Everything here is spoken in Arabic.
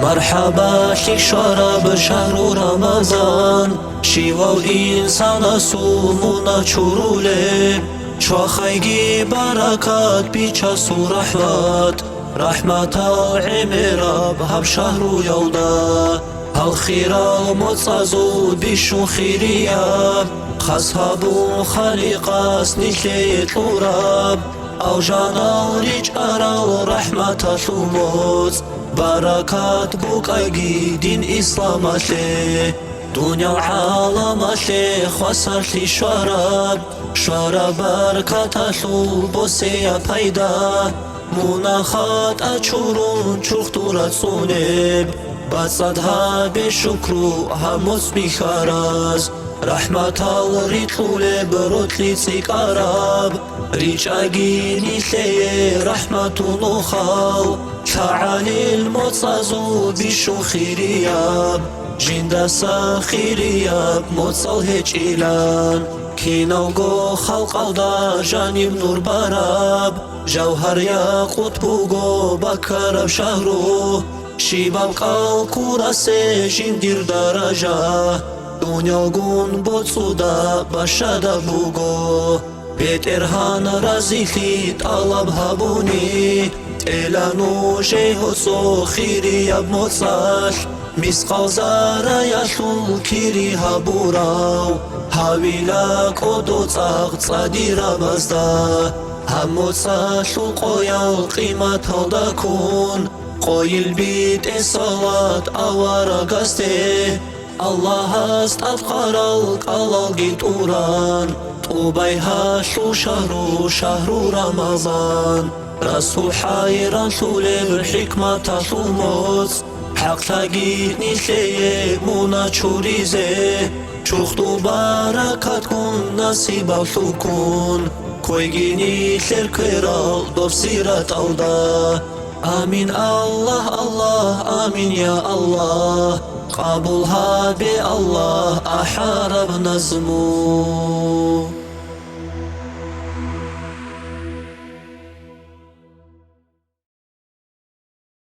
مرحبا لك شراب شهر رمضان شیوا و انسان سومونا چروله چوخیگی برکات بیچاس و رحمت عمراب هب شهر یودا الخيرا متصازو بشو خيريا خصهابو خالقاس نيكي طوراب او جانا رجارا رحمة ثموت بركات بوك ايجي دين اسلام له دنيا وعالم له خسر لي شراب بركات ثو بوسيا بايدا مناخات اچورون چوختورات سونب بصدها بشكرو هموس بخراز رحمة الريتلو بروتلي سيكاراب ريج اجيني ثي رحمة نخال تعالي المتصازو بشو خيرياب جندا ساخيرياب متصل هج إلان كينوغو خلق الدا جانب نور باراب جوهر ياقوت بوغو بكرب شهرو شیبام قال کوراسه جندیر درجه دنیا گون بوتسودا باشدا بوگو بیت ارهان رازیخی طلب هبونی تلانو جهوسو خیری اب موصل مسقال زارا یشو کیری هبوراو هاویلا کدو تاق صدیرا بزدا هموصل قویال قیمت هدا کن قويل بيت الصلاة أورا قستي الله است أفقرالك الله جيت أوران طوبيها شو شهر رمضان رسو حيران سولي بالحكمة ثموت حق تجيني شيء منا تشوريزي شوختو بركات كون نصيب سكون كويجيني شركرال بفسيرة أودا آمين الله الله آمين يا الله قبولها بالله أحارب نزمو